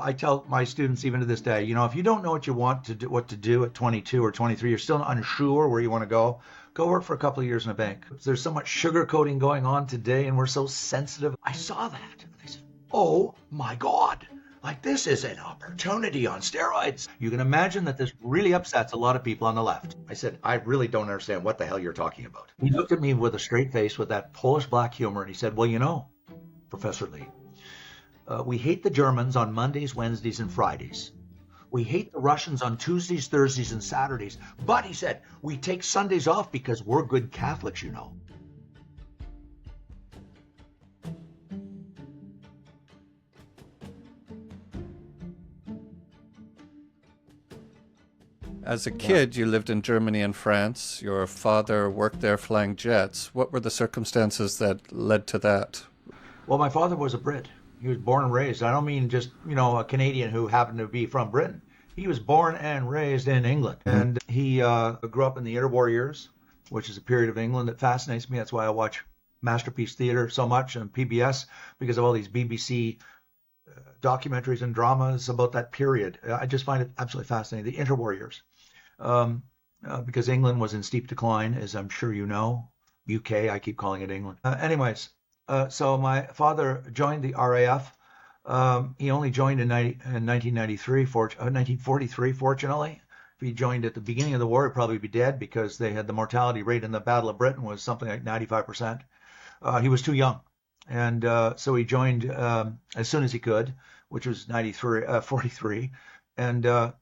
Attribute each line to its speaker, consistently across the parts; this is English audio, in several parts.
Speaker 1: I tell my students even to this day, if you don't know what you want to do, what to do at 22 or 23, you're still unsure where you want to go work for a couple of years in a bank. There's so much sugarcoating going on today, and we're so sensitive. I saw that. And I said, oh my God, like this is an opportunity on steroids. You can imagine that this really upsets a lot of people on the left. I said, I really don't understand what the hell you're talking about. He looked at me with a straight face with that Polish black humor, and he said, well, Professor Lee, we hate the Germans on Mondays, Wednesdays, and Fridays. We hate the Russians on Tuesdays, Thursdays, and Saturdays. But, he said, we take Sundays off because we're good Catholics,
Speaker 2: As a kid, you lived in Germany and France. Your father worked there flying jets. What were the circumstances that led to that?
Speaker 1: Well, my father was a Brit. He was born and raised. I don't mean just, a Canadian who happened to be from Britain. He was born and raised in England. And he grew up in the interwar years, which is a period of England that fascinates me. That's why I watch Masterpiece Theatre so much and PBS, because of all these BBC documentaries and dramas about that period. I just find it absolutely fascinating, the interwar years. Because England was in steep decline, as I'm sure you know. UK, I keep calling it England. So my father joined the RAF. He only joined in 1943, fortunately. If he joined at the beginning of the war, he'd probably be dead because they had the mortality rate in the Battle of Britain was something like 95%. He was too young. And so he joined as soon as he could, which was 43. And then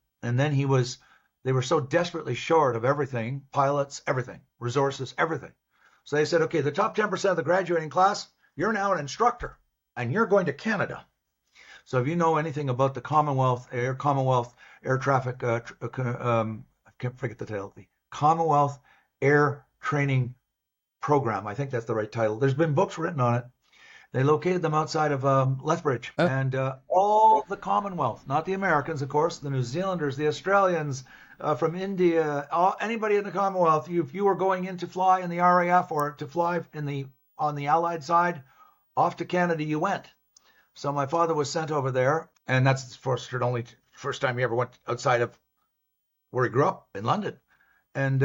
Speaker 1: they were so desperately short of everything, pilots, everything, resources, everything. So they said, okay, the top 10% of the graduating class, you're now an instructor, and you're going to Canada. So if you know anything about the Commonwealth Air Traffic, I can't forget the title, the Commonwealth Air Training Program. I think that's the right title. There's been books written on it. They located them outside of Lethbridge. And all the Commonwealth, not the Americans, of course, the New Zealanders, the Australians, from India, anybody in the Commonwealth, if you were going in to fly in the RAF or to fly on the Allied side, off to Canada you went. So my father was sent over there, and that's the first time he ever went outside of where he grew up in London. And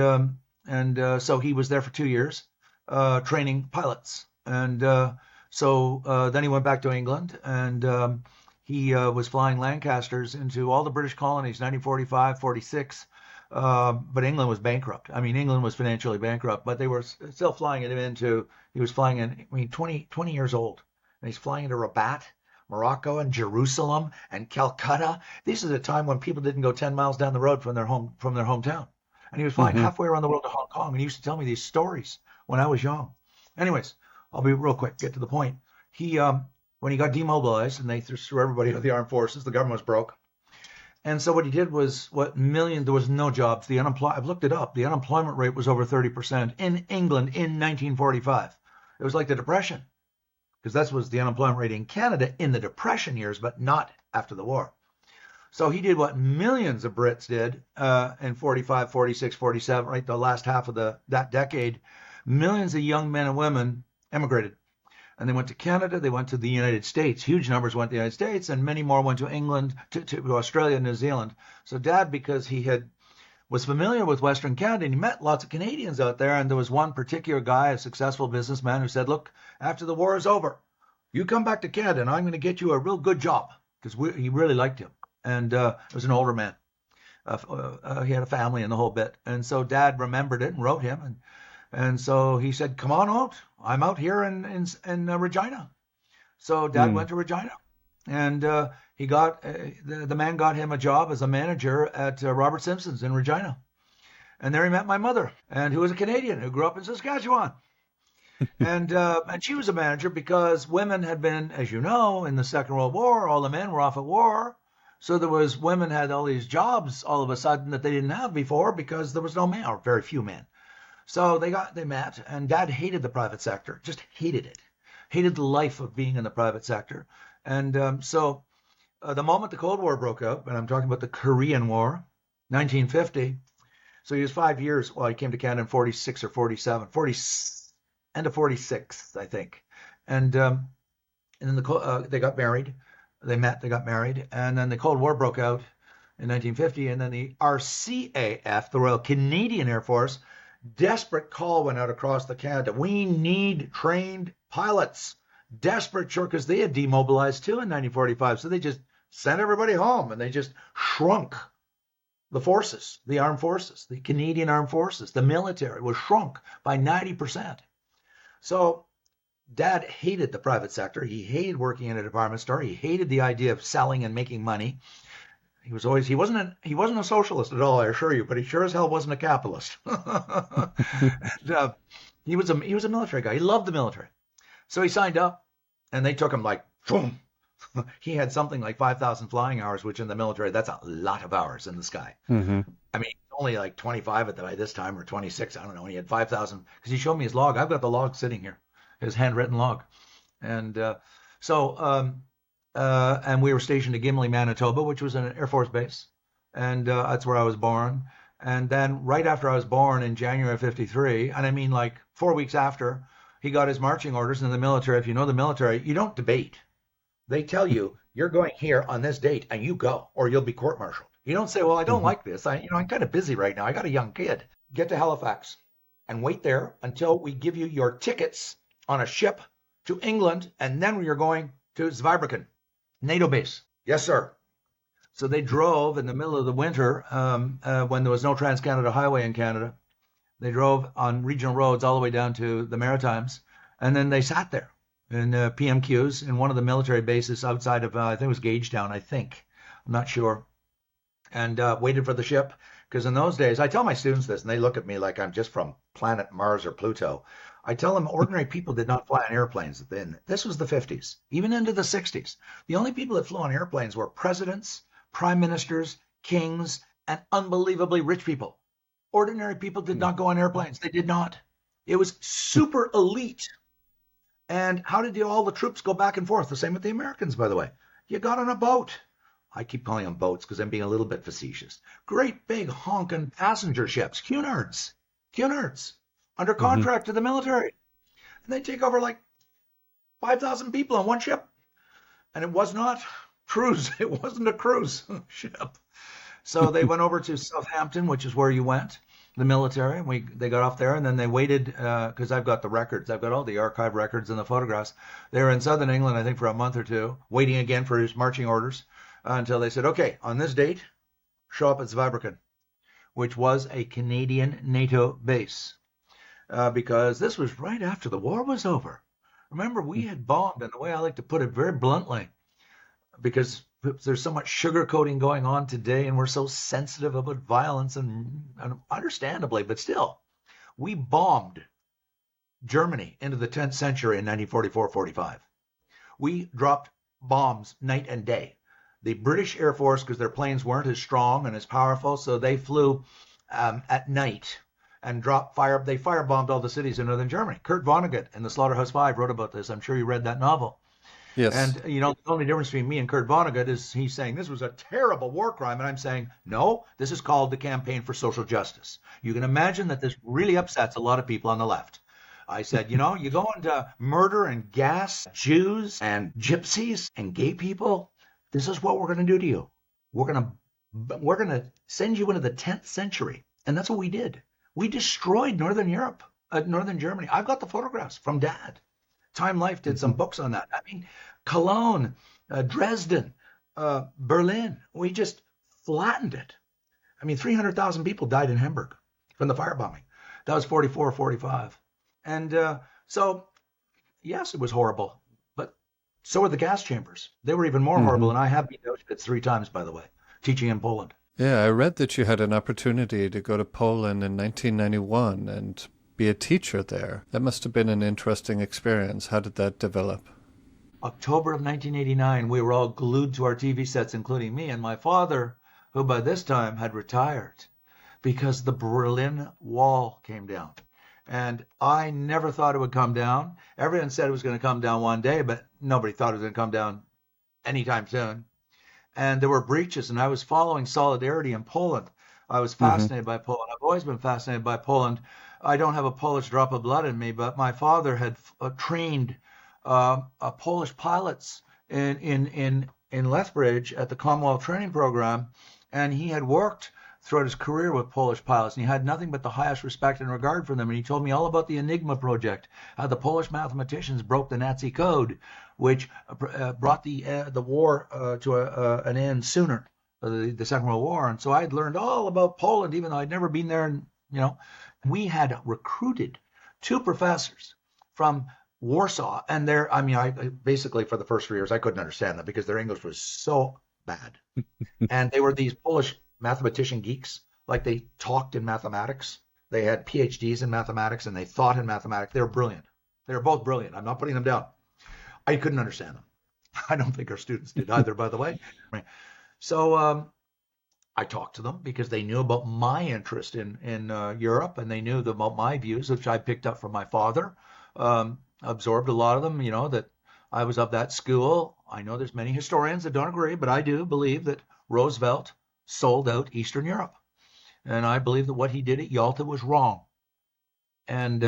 Speaker 1: so he was there for 2 years, training pilots. And so then he went back to England, and he was flying Lancasters into all the British colonies, 1945, 46. But England was bankrupt. I mean, England was financially bankrupt, but they were still flying him he was flying in, 20 years old. And he's flying into Rabat, Morocco, and Jerusalem, and Calcutta. This is a time when people didn't go 10 miles down the road from their hometown. And he was flying halfway around the world to Hong Kong, and he used to tell me these stories when I was young. Anyways, I'll be real quick, get to the point. He, when he got demobilized and they threw everybody into the armed forces, the government was broke. And so what he did was there was no jobs. I've looked it up. The unemployment rate was over 30% in England in 1945. It was like the Depression, because that was the unemployment rate in Canada in the Depression years, but not after the war. So he did what millions of Brits did in 45, 46, 47, right, the last half of that decade. Millions of young men and women emigrated. And they went to Canada, they went to the United States. Huge numbers went to the United States, and many more went to England, to Australia and New Zealand. So Dad, because he was familiar with Western Canada, and he met lots of Canadians out there, and there was one particular guy, a successful businessman, who said, look, after the war is over, you come back to Canada, and I'm going to get you a real good job, because he really liked him. And it was an older man. He had a family and the whole bit. And so Dad remembered it and wrote him, and so he said, come on out. I'm out here in Regina. So Dad went to Regina, and he got the man got him a job as a manager at Robert Simpson's in Regina. And there he met my mother, and who was a Canadian who grew up in Saskatchewan. And she was a manager because women had been, as you know, in the Second World War, all the men were off at war. So women had all these jobs all of a sudden that they didn't have before because there was no man, or very few men. So they met, and Dad hated the private sector, just hated it, hated the life of being in the private sector. And so the moment the Cold War broke out, and I'm talking about the Korean War, 1950, so he was 5 years, well, he came to Canada in 46 or 47, end of 46, I think. And then they got married, They met, they got married, and then the Cold War broke out in 1950, and then the RCAF, the Royal Canadian Air Force, desperate call went out across the Canada. We need trained pilots. Desperate, sure, because they had demobilized too in 1945. So they just sent everybody home, and they just shrunk the forces, the armed forces, the Canadian Armed Forces, the military was shrunk by 90%. So Dad hated the private sector. He hated working in a department store. He hated the idea of selling and making money. He wasn't a socialist at all, I assure you, but he sure as hell wasn't a capitalist. And, he was a military guy. He loved the military. So he signed up, and they took him like, boom. He had something like 5,000 flying hours, which in the military, that's a lot of hours in the sky.
Speaker 2: Mm-hmm.
Speaker 1: I mean, only like 25 by this time, or 26, I don't know. He had 5,000, because he showed me his log. I've got the log sitting here, his handwritten log. And and we were stationed at Gimli, Manitoba, which was an Air Force base. And that's where I was born. And then right after I was born in January of 53, and I mean like 4 weeks after, he got his marching orders in the military. If you know the military, you don't debate. They tell you, you're going here on this date, and you go, or you'll be court-martialed. You don't say, well, I don't like this. I'm kind of busy right now. I got a young kid. Get to Halifax and wait there until we give you your tickets on a ship to England, and then you're going to Zweibrücken, NATO base. Yes, sir. So they drove in the middle of the winter when there was no Trans-Canada Highway in Canada. They drove on regional roads all the way down to the Maritimes, and then they sat there in PMQs in one of the military bases outside of, I think it was Gagetown, I'm not sure, and waited for the ship. Because in those days, I tell my students this, and they look at me like I'm just from planet Mars or Pluto. I tell them ordinary people did not fly on airplanes then. This was the 50s, even into the 60s. The only people that flew on airplanes were presidents, prime ministers, kings, and unbelievably rich people. Ordinary people did not go on airplanes. They did not. It was super elite. And how did all the troops go back and forth? The same with the Americans, by the way. You got on a boat. I keep calling them boats because I'm being a little bit facetious. Great big honking passenger ships, Cunards, under contract to the military. And they take over like 5,000 people on one ship. And it was not cruise. It wasn't a cruise ship. So they went over to Southampton, which is where you went, the military. They got off there, and then they waited, because I've got the records. I've got all the archive records and the photographs. They were in southern England, I think, for a month or two, waiting again for his marching orders until they said, okay, on this date, show up at Zweibrücken, which was a Canadian NATO base, because this was right after the war was over. Remember, we had bombed, and the way I like to put it very bluntly, because there's so much sugarcoating going on today, and we're so sensitive about violence, and understandably, but still, we bombed Germany into the 10th century in 1944-45. We dropped bombs night and day. The British Air Force, because their planes weren't as strong and as powerful, so they flew at night and they firebombed all the cities in northern Germany. Kurt Vonnegut in the Slaughterhouse-Five wrote about this. I'm sure you read that novel.
Speaker 2: Yes.
Speaker 1: And, the only difference between me and Kurt Vonnegut is he's saying this was a terrible war crime. And I'm saying, no, this is called the Campaign for Social Justice. You can imagine that this really upsets a lot of people on the left. I said, you're going to murder and gas Jews and gypsies and gay people. This is what we're going to do to you. We're going to send you into the 10th century. And that's what we did. We destroyed Northern Europe, Northern Germany. I've got the photographs from Dad. Time Life did some books on that. I mean, Cologne, Dresden, Berlin, we just flattened it. I mean, 300,000 people died in Hamburg from the firebombing. That was 44 or 45. And so, yes, it was horrible. But so were the gas chambers. They were even more horrible. And I have been to Auschwitz 3 times, by the way, teaching in Poland.
Speaker 2: Yeah, I read that you had an opportunity to go to Poland in 1991 and be a teacher there. That must have been an interesting experience. How did that develop?
Speaker 1: October of 1989, we were all glued to our TV sets, including me and my father, who by this time had retired because the Berlin Wall came down. And I never thought it would come down. Everyone said it was going to come down one day, but nobody thought it was going to come down anytime soon. And there were breaches, and I was following Solidarity in Poland. I was fascinated by Poland. I've always been fascinated by Poland. I don't have a Polish drop of blood in me, but my father had trained Polish pilots in in Lethbridge at the Commonwealth Training Program, and he had worked throughout his career with Polish pilots, and he had nothing but the highest respect and regard for them. And he told me all about the Enigma project, how the Polish mathematicians broke the Nazi code, which brought the war to an end sooner, the Second World War. And so I had learned all about Poland, even though I'd never been there. And we had recruited 2 professors from Warsaw, and I basically for the first 3 years I couldn't understand them because their English was so bad, and they were these Polish mathematician geeks. Like, they talked in mathematics. They had PhDs in mathematics, and they thought in mathematics. They were brilliant. They were both brilliant. I'm not putting them down. I couldn't understand them. I don't think our students did either, by the way. So I talked to them because they knew about my interest in Europe, and they knew about my views, which I picked up from my father. Absorbed a lot of them, that I was of that school. I know there's many historians that don't agree, but I do believe that Roosevelt sold out Eastern Europe. And I believe that what he did at Yalta was wrong. And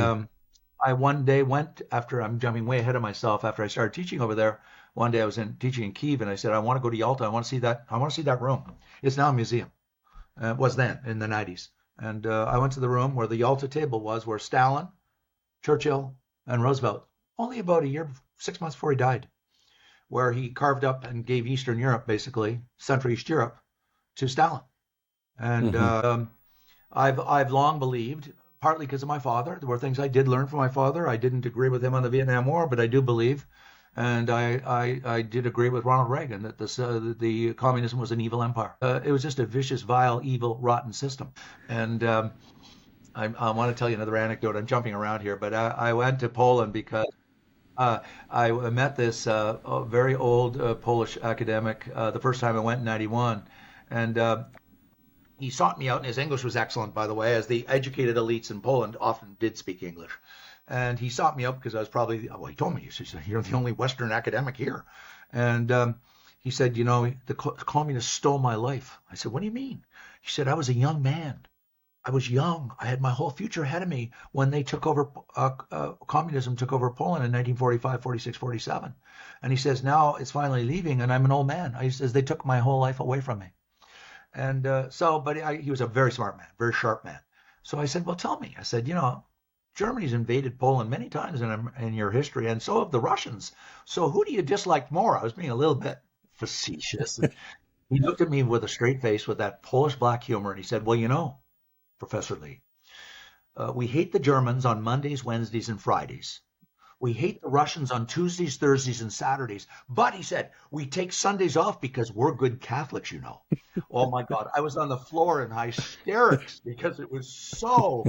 Speaker 1: I one day went, after, I'm jumping way ahead of myself, after I started teaching over there, one day I was teaching in Kyiv, and I said, I want to go to Yalta. I want to see that room. It's now a museum. It was then, in the 90s. And I went to the room where the Yalta table was, where Stalin, Churchill, and Roosevelt, only about a year, 6 months before he died, where he carved up and gave Eastern Europe, basically, Central East Europe, to Stalin. And I've long believed, partly because of my father, there were things I did learn from my father. I didn't agree with him on the Vietnam War, but I do believe, and I did agree with Ronald Reagan, that the communism was an evil empire. It was just a vicious, vile, evil, rotten system. And I want to tell you another anecdote. I'm jumping around here, but I went to Poland because I met this very old Polish academic the first time I went in 91. And he sought me out, and his English was excellent, by the way, as the educated elites in Poland often did speak English. And he sought me out because I was probably, well, he told me, he said, you're the only Western academic here. And he said, the communists stole my life. I said, what do you mean? He said, I was a young man. I was young. I had my whole future ahead of me when they took over, communism took over Poland in 1945, 46, 47. And he says, now it's finally leaving, and I'm an old man. He says, they took my whole life away from me. And he was a very smart man, very sharp man. So I said, well, tell me. I said, Germany's invaded Poland many times in your history, and so have the Russians. So who do you dislike more? I was being a little bit facetious. He looked at me with a straight face with that Polish black humor, and he said, well, Professor Lee, we hate the Germans on Mondays, Wednesdays, and Fridays. We hate the Russians on Tuesdays, Thursdays, and Saturdays. But, he said, we take Sundays off because we're good Catholics, Oh, my God. I was on the floor in hysterics because it was so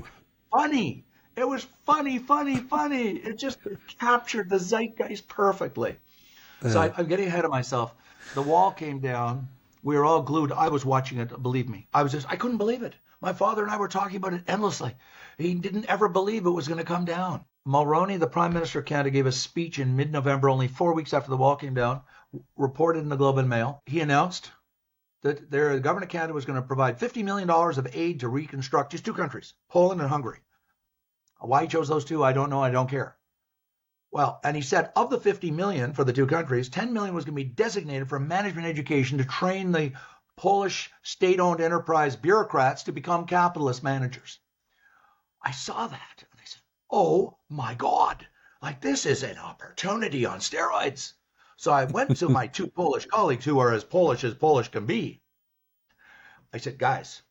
Speaker 1: funny. It was funny. It just captured the zeitgeist perfectly. So I'm getting ahead of myself. The wall came down. We were all glued. I was watching it, believe me. I couldn't believe it. My father and I were talking about it endlessly. He didn't ever believe it was going to come down. Mulroney, the Prime Minister of Canada, gave a speech in mid-November, only 4 weeks after the wall came down, reported in the Globe and Mail. He announced that the government of Canada was going to provide $50 million of aid to reconstruct just 2 countries, Poland and Hungary. Why he chose those 2, I don't know. I don't care. Well, and he said of the $50 million for the 2 countries, $10 million was going to be designated for management education to train the Polish state-owned enterprise bureaucrats to become capitalist managers. I saw that, and I said, oh my God, this is an opportunity on steroids. So I went to my 2 Polish colleagues who are as Polish can be. I said, guys,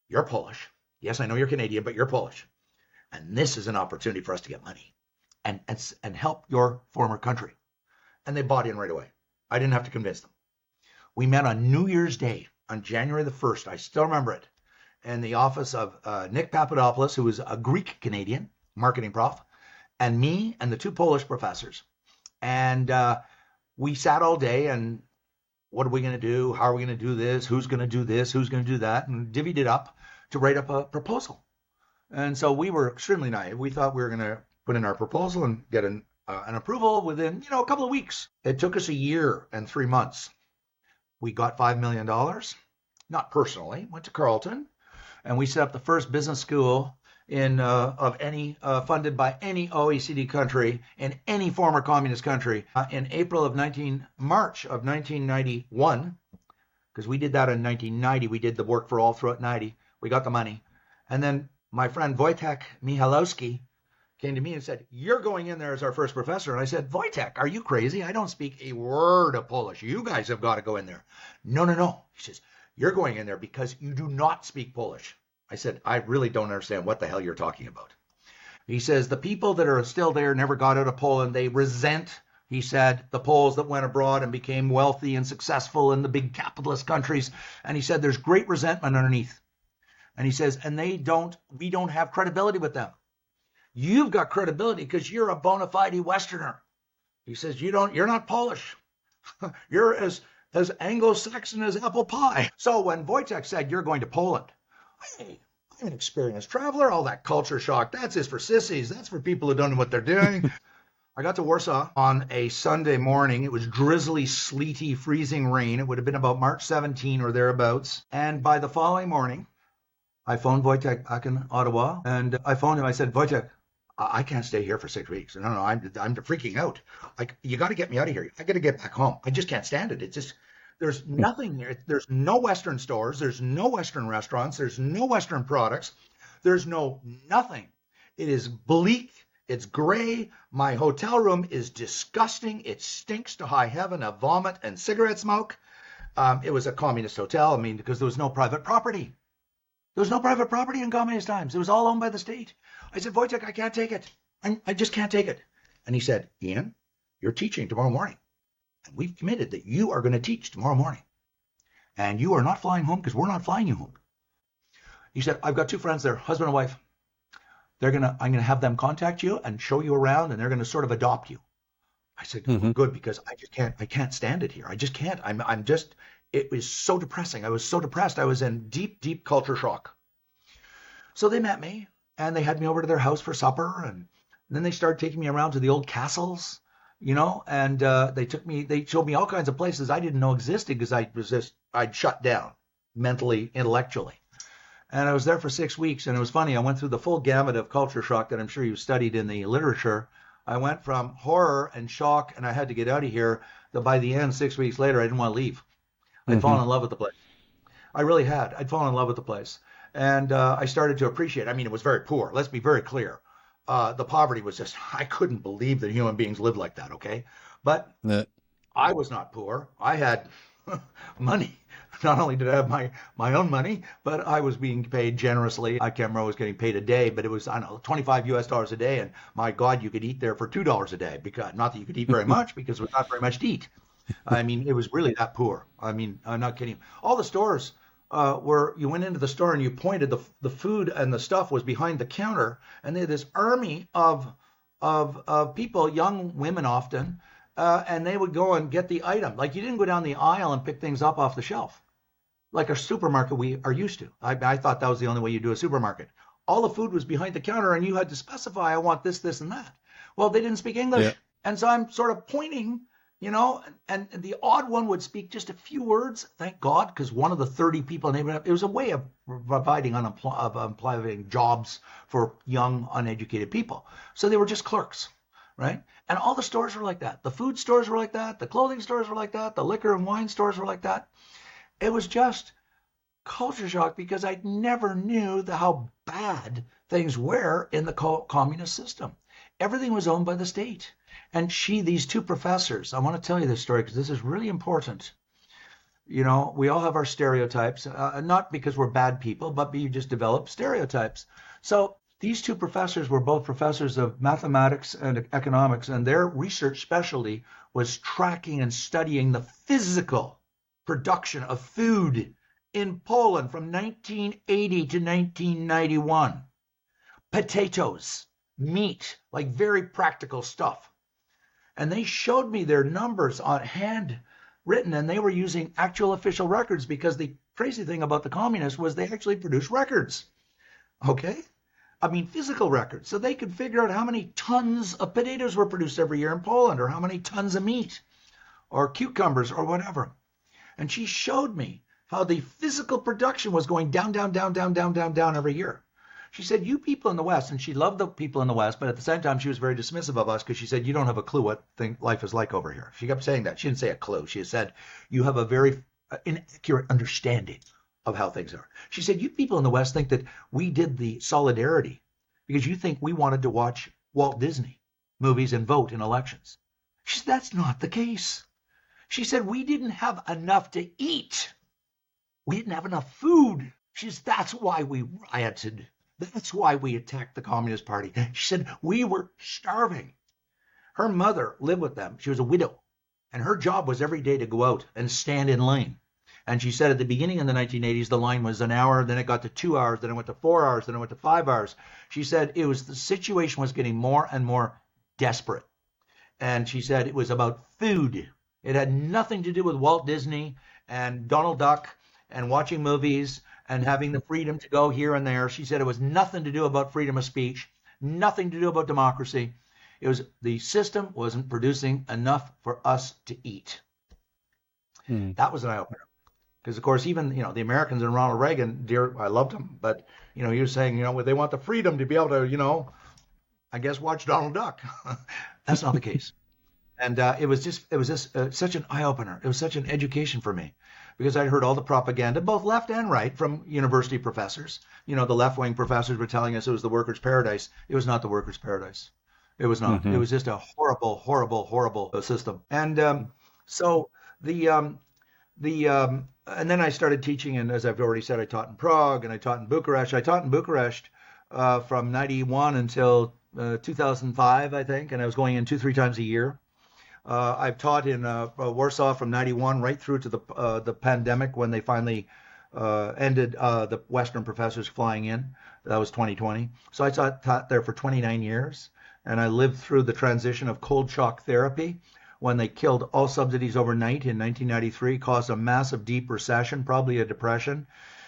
Speaker 1: you're Polish. Yes, I know you're Canadian, but you're Polish. And this is an opportunity for us to get money and help your former country. And they bought in right away. I didn't have to convince them. We met on New Year's Day on January the 1st. I still remember it. In the office of Nick Papadopoulos, who was a Greek Canadian marketing prof, and me and the 2 Polish professors. And we sat all day, and what are we going to do? How are we going to do this? Who's going to do this? Who's going to do that? And divvied it up to write up a proposal. And so we were extremely naive. We thought we were going to put in our proposal and get an approval within, a couple of weeks. It took us a year and 3 months. We got $5 million, not personally, went to Carleton, and we set up the first business school of any funded by any OECD country in any former communist country. In March of 1991, because we did that in 1990, we did the work for all throughout 90. We got the money, and then my friend Wojtek Michalowski came to me and said, "You're going in there as our first professor." And I said, "Wojtek, are you crazy? I don't speak a word of Polish. You guys have got to go in there." No, no, no. He says, "You're going in there because you do not speak Polish." I said, "I really don't understand what the hell you're talking about." He says, "The people that are still there never got out of Poland. They resent," he said, "the Poles that went abroad and became wealthy and successful in the big capitalist countries." And he said, "There's great resentment underneath." And he says, "And we don't have credibility with them. You've got credibility because you're a bona fide Westerner." He says, "You're not Polish. You're as Anglo-Saxon as apple pie." So when Wojtek said, "You're going to Poland," hey, I'm an experienced traveler. All that culture shock, that's just for sissies. That's for people who don't know what they're doing. I got to Warsaw on a Sunday morning. It was drizzly, sleety, freezing rain. It would have been about March 17 or thereabouts. And by the following morning, I phoned Wojtek back in Ottawa, and I phoned him. I said, "Wojtek, I can't stay here for 6 weeks. No, I'm freaking out. You got to get me out of here. I got to get back home. I just can't stand it. It's just, there's nothing here. There's no Western stores. There's no Western restaurants. There's no Western products. There's nothing. It is bleak. It's gray. My hotel room is disgusting. It stinks to high heaven of vomit and cigarette smoke." It was a communist hotel. I mean, because there was no private property. There was no private property in communist times. It was all owned by the state. I said, "Wojtek, I can't take it. I just can't take it." And he said, "Ian, you're teaching tomorrow morning. And we've committed that you are going to teach tomorrow morning. And you are not flying home because we're not flying you home." He said, "I've got two friends there, husband and wife. I'm going to have them contact you and show you around, and they're going to sort of adopt you." I said, "Good, because I can't stand it here. I just can't. It was so depressing. I was so depressed. I was in deep, deep culture shock." So they met me, and they had me over to their house for supper, and then they started taking me around to the old castles, and they showed me all kinds of places I didn't know existed because I'd shut down mentally, intellectually. And I was there for 6 weeks, and it was funny. I went through the full gamut of culture shock that I'm sure you've studied in the literature. I went from horror and shock, and I had to get out of here, that by the end, 6 weeks later, I didn't want to leave. I'd fallen in love with the place. I really had. I'd fallen in love with the place. And I started to appreciate it. I mean, it was very poor. Let's be very clear. The poverty was just, I couldn't believe that human beings lived like that, okay? But I was not poor. I had money. Not only did I have my own money, but I was being paid generously. I can't remember what I was getting paid a day, but it was, I don't know, $25 a day. And my God, you could eat there for $2 a day. Because not that you could eat very much, because there was not very much to eat. I mean, it was really that poor. I mean, I'm not kidding. All the stores where you went into the store and you pointed, the food and the stuff was behind the counter, and they had this army of people, young women often, and they would go and get the item. Like, you didn't go down the aisle and pick things up off the shelf, like a supermarket we are used to. I thought that was the only way you do a supermarket. All the food was behind the counter, and you had to specify, I want this, this, and that. Well, they didn't speak English. Yeah. And so I'm sort of pointing, and the odd one would speak just a few words, thank God, because one of the 30 people in the neighborhood, it was a way of providing employing jobs for young, uneducated people. So they were just clerks, right? And all the stores were like that. The food stores were like that. The clothing stores were like that. The liquor and wine stores were like that. It was just culture shock because I never knew how bad things were in the communist system. Everything was owned by the state. And these two professors, I want to tell you this story because this is really important. We all have our stereotypes, not because we're bad people, but you just develop stereotypes. So these two professors were both professors of mathematics and economics, and their research specialty was tracking and studying the physical production of food in Poland from 1980 to 1991. Potatoes, meat, like very practical stuff. And they showed me their numbers on hand written, and they were using actual official records because the crazy thing about the communists was they actually produced records. Okay? I mean, physical records. So they could figure out how many tons of potatoes were produced every year in Poland, or how many tons of meat, or cucumbers, or whatever. And she showed me how the physical production was going down, down, down, down, down, down, down every year. She said, you people in the West, and she loved the people in the West, but at the same time, she was very dismissive of us because she said, you don't have a clue what life is like over here. She kept saying that. She didn't say a clue. She said, you have a very inaccurate understanding of how things are. She said, you people in the West think that we did the solidarity because you think we wanted to watch Walt Disney movies and vote in elections. She said, that's not the case. She said, we didn't have enough to eat. We didn't have enough food. She said, that's why we rioted. That's why we attacked the Communist Party. She said, we were starving. Her mother lived with them. She was a widow. And her job was every day to go out and stand in line. And she said at the beginning in the 1980s, the line was an hour, then it got to 2 hours, then it went to 4 hours, then it went to 5 hours. She said the situation was getting more and more desperate. And she said it was about food. It had nothing to do with Walt Disney and Donald Duck and watching movies and having the freedom to go here and there. She said it was nothing to do about freedom of speech, nothing to do about democracy. It was the system wasn't producing enough for us to eat. That was an eye-opener. Because, of course, even, the Americans and Ronald Reagan, I loved him, but, he was saying, they want the freedom to be able to, I guess, watch Donald Duck. That's not the case. And it was just such an eye-opener. It was such an education for me because I'd heard all the propaganda, both left and right, from university professors. The left-wing professors were telling us it was the workers' paradise. It was not the workers' paradise. It was not. It was just a horrible, horrible, horrible system. And so and then I started teaching, and as I've already said, I taught in Prague and I taught in Bucharest. I taught in Bucharest from 91 until 2005, I think, and I was going in 2-3 times a year. I've taught in Warsaw from 91 right through to the pandemic when they finally ended the Western professors flying in. That was 2020. So I taught there for 29 years, and I lived through the transition of cold shock therapy when they killed all subsidies overnight in 1993, caused a massive deep recession, probably a depression.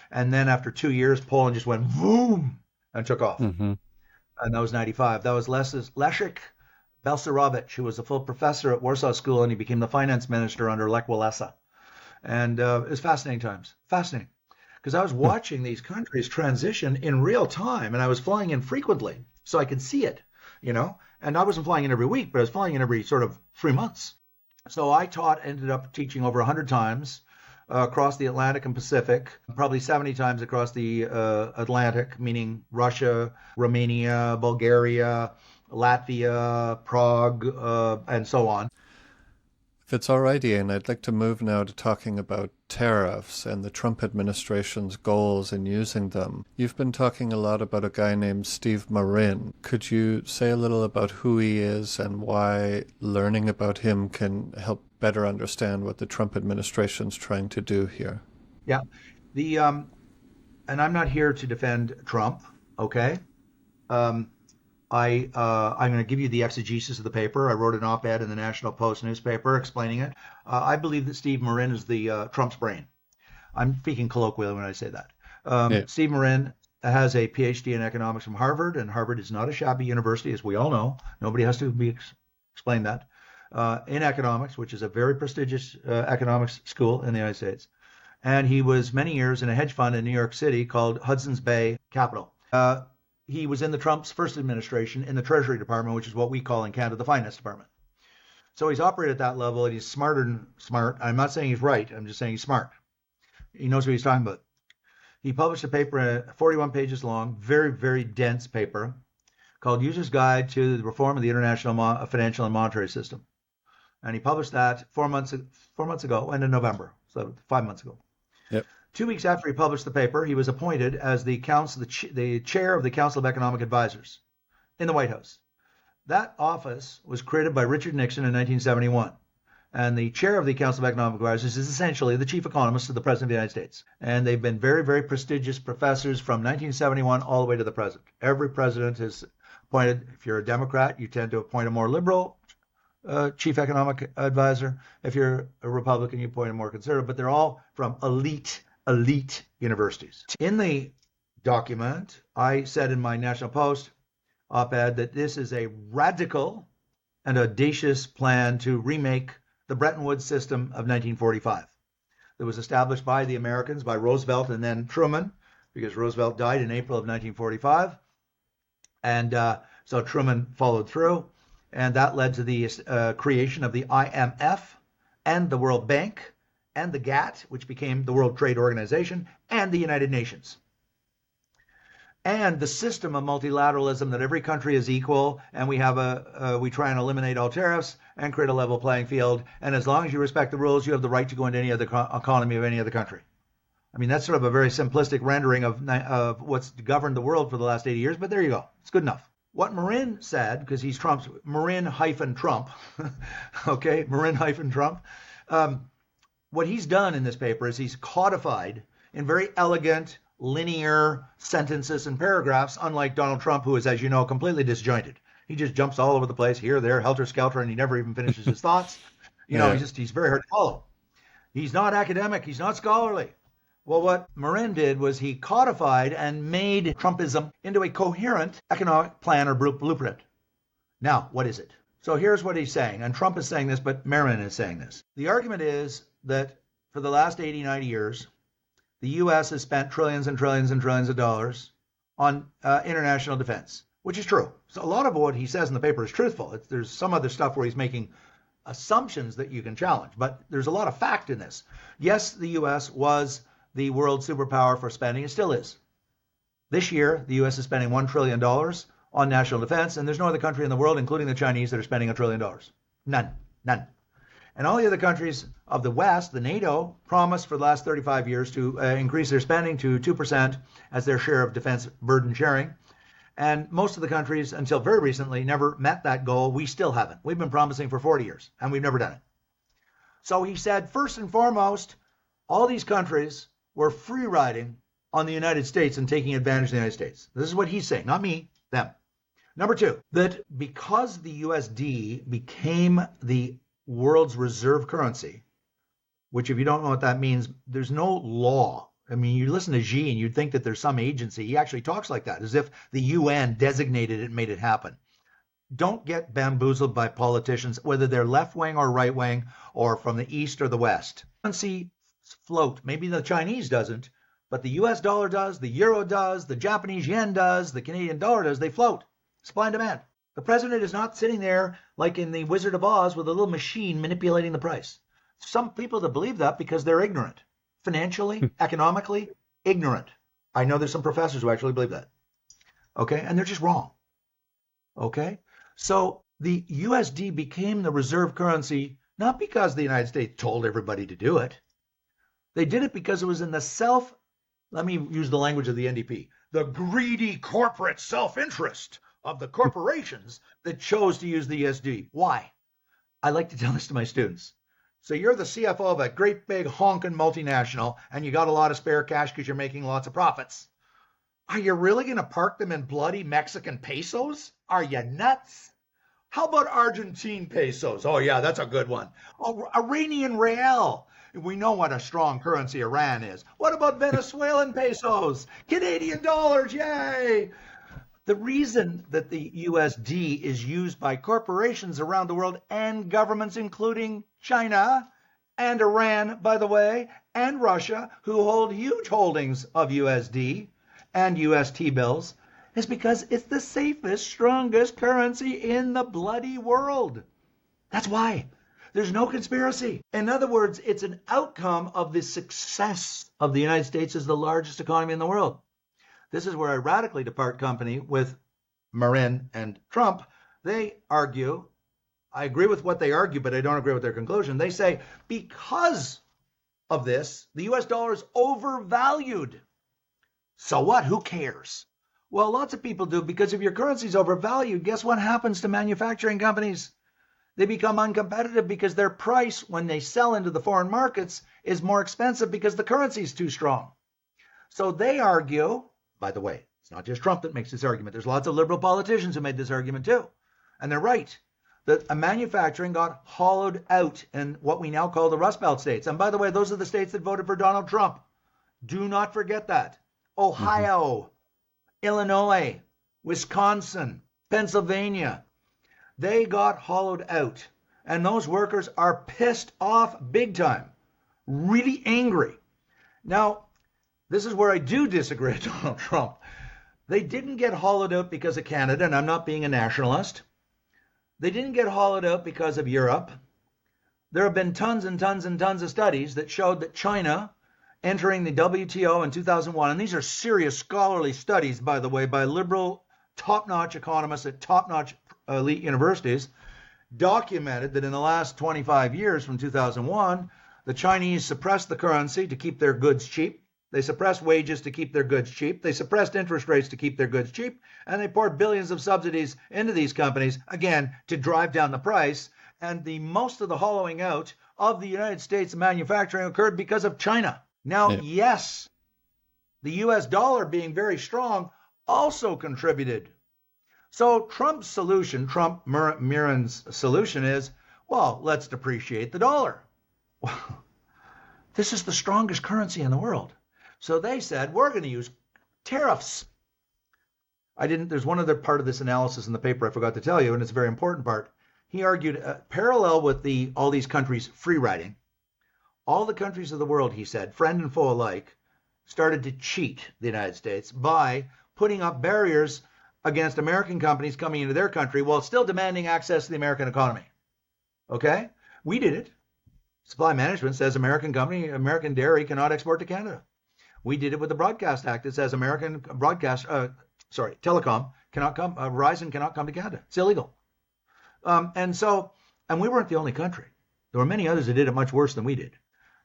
Speaker 1: And then after 2 years, Poland just went boom and took off. And that was 95. That was Leszek Balcerowicz, who was a full professor at Warsaw School, and he became the finance minister under Lech Walesa. And it was fascinating times. Fascinating. Because I was watching these countries transition in real time, and I was flying in frequently so I could see it, And I wasn't flying in every week, but I was flying in every sort of 3 months. So I ended up teaching over 100 times across the Atlantic and Pacific, probably 70 times across the Atlantic, meaning Russia, Romania, Bulgaria, Latvia, Prague, and so on.
Speaker 2: If it's all right, Ian, I'd like to move now to talking about tariffs and the Trump administration's goals in using them. You've been talking a lot about a guy named Steve Marin. Could you say a little about who he is and why learning about him can help better understand what the Trump administration's trying to do here?
Speaker 1: Yeah. And I'm not here to defend Trump, okay? I'm going to give you the exegesis of the paper. I wrote an op-ed in the National Post newspaper explaining it. I believe that Steve Marin is the Trump's brain. I'm speaking colloquially when I say that. Steve Marin has a PhD in economics from Harvard, and Harvard is not a shabby university, as we all know. Nobody has to explain that. In economics, which is a very prestigious economics school in the United States. And he was many years in a hedge fund in New York City called Hudson's Bay Capital. He was in the Trump's first administration in the Treasury Department, which is what we call in Canada the Finance Department. So he's operated at that level, and he's smarter than smart. I'm not saying he's right. I'm just saying he's smart. He knows what he's talking about. He published a paper, 41 pages long, very, very dense paper, called User's Guide to the Reform of the International Financial and Monetary System. And he published that 4 months ago, end of November, so 5 months ago.
Speaker 2: Yep.
Speaker 1: 2 weeks after he published the paper, he was appointed as the chair of the Council of Economic Advisors in the White House. That office was created by Richard Nixon in 1971. And the chair of the Council of Economic Advisors is essentially the chief economist of the President of the United States. And they've been very, very prestigious professors from 1971 all the way to the present. Every president has appointed, if you're a Democrat, you tend to appoint a more liberal chief economic advisor. If you're a Republican, you appoint a more conservative. But they're all from elite universities. In the document, I said in my National Post op-ed that this is a radical and audacious plan to remake the Bretton Woods system of 1945. That was established by the Americans, by Roosevelt and then Truman, because Roosevelt died in April of 1945. And so Truman followed through. And that led to the creation of the IMF and the World Bank and the GATT, which became the World Trade Organization, and the United Nations. And the system of multilateralism, that every country is equal, and we try and eliminate all tariffs and create a level playing field. And as long as you respect the rules, you have the right to go into any other economy of any other country. I mean, that's sort of a very simplistic rendering of what's governed the world for the last 80 years, but there you go. It's good enough. What Marin said, because he's Trump's, Marin-Trump, okay, Marin-Trump, what he's done in this paper is he's codified in very elegant, linear sentences and paragraphs, unlike Donald Trump, who is, as you know, completely disjointed. He just jumps all over the place, here, there, helter-skelter, and he never even finishes his thoughts. He's very hard to follow. He's not academic. He's not scholarly. Well, what Marin did was he codified and made Trumpism into a coherent economic plan or blueprint. Now, what is it? So here's what he's saying, and Trump is saying this, but Marin is saying this. The argument is that for the last 80, 90 years, the U.S. has spent trillions and trillions and trillions of dollars on international defense, which is true. So a lot of what he says in the paper is truthful. There's some other stuff where he's making assumptions that you can challenge, but there's a lot of fact in this. Yes, the U.S. was the world superpower for spending. It still is. This year, the U.S. is spending $1 trillion on national defense, and there's no other country in the world, including the Chinese, that are spending $1 trillion. None. And all the other countries of the West, the NATO, promised for the last 35 years to increase their spending to 2% as their share of defense burden sharing. And most of the countries, until very recently, never met that goal. We still haven't. We've been promising for 40 years, and we've never done it. So he said, first and foremost, all these countries were free riding on the United States and taking advantage of the United States. This is what he's saying, not me, them. Number two, that because the USD became the world's reserve currency, which if you don't know what that means, there's no law. I mean, you listen to Xi and you'd think that there's some agency. He actually talks like that, as if the UN designated it and made it happen. Don't get bamboozled by politicians, whether they're left-wing or right-wing or from the East or the West. Currency float. Maybe the Chinese doesn't, but the US dollar does, the euro does, the Japanese yen does, the Canadian dollar does. They float. Supply and demand. The president is not sitting there like in the Wizard of Oz with a little machine manipulating the price. Some people that believe that because they're ignorant. Financially, economically, ignorant. I know there's some professors who actually believe that. Okay? And they're just wrong. Okay? So the USD became the reserve currency not because the United States told everybody to do it. They did it because it was in the let me use the language of the NDP, the greedy corporate self-interest of the corporations that chose to use the USD. Why? I like to tell this to my students. So you're the CFO of a great big honking multinational and you got a lot of spare cash because you're making lots of profits. Are you really going to park them in bloody Mexican pesos? Are you nuts? How about Argentine pesos? Oh yeah, that's a good one. Oh, Iranian real. We know what a strong currency Iran is. What about Venezuelan pesos? Canadian dollars, yay! The reason that the USD is used by corporations around the world and governments, including China and Iran, by the way, and Russia, who hold huge holdings of USD and US T-bills, is because it's the safest, strongest currency in the bloody world. That's why. There's no conspiracy. In other words, it's an outcome of the success of the United States as the largest economy in the world. This is where I radically depart company with Marin and Trump. They argue, I agree with what they argue, but I don't agree with their conclusion. They say, because of this, the US dollar is overvalued. So what? Who cares? Well, lots of people do, because if your currency is overvalued, guess what happens to manufacturing companies? They become uncompetitive because their price when they sell into the foreign markets is more expensive because the currency is too strong. So they argue, by the way, it's not just Trump that makes this argument. There's lots of liberal politicians who made this argument too. And they're right, that manufacturing got hollowed out in what we now call the Rust Belt states. And by the way, those are the states that voted for Donald Trump. Do not forget that. Ohio, Illinois, Wisconsin, Pennsylvania. They got hollowed out, and those workers are pissed off big time, really angry. Now, This is where I do disagree with Donald Trump. They didn't get hollowed out because of Canada, and I'm not being a nationalist. They didn't get hollowed out because of Europe. There have been tons and tons and tons of studies that showed that China entering the WTO in 2001, and these are serious scholarly studies, by the way, by liberal, top-notch economists at top-notch elite universities, documented that in the last 25 years from 2001, the Chinese suppressed the currency to keep their goods cheap. They suppressed wages to keep their goods cheap. They suppressed interest rates to keep their goods cheap. And they poured billions of subsidies into these companies, again, to drive down the price. And the most of the hollowing out of the United States manufacturing occurred because of China. Now, yes, the US dollar being very strong also contributed. So Trump's solution, Trump-Mirren's solution is, well, let's depreciate the dollar. Well, this is the strongest currency in the world. So they said, we're going to use tariffs. There's one other part of this analysis in the paper I forgot to tell you, and it's a very important part. He argued, parallel with all these countries free riding, all the countries of the world, he said, friend and foe alike, started to cheat the United States by putting up barriers against American companies coming into their country while still demanding access to the American economy. Okay? We did it. Supply Management says American dairy cannot export to Canada. We did it with the Broadcast Act. It says telecom cannot come, Verizon cannot come to Canada. It's illegal. And we weren't the only country. There were many others that did it much worse than we did.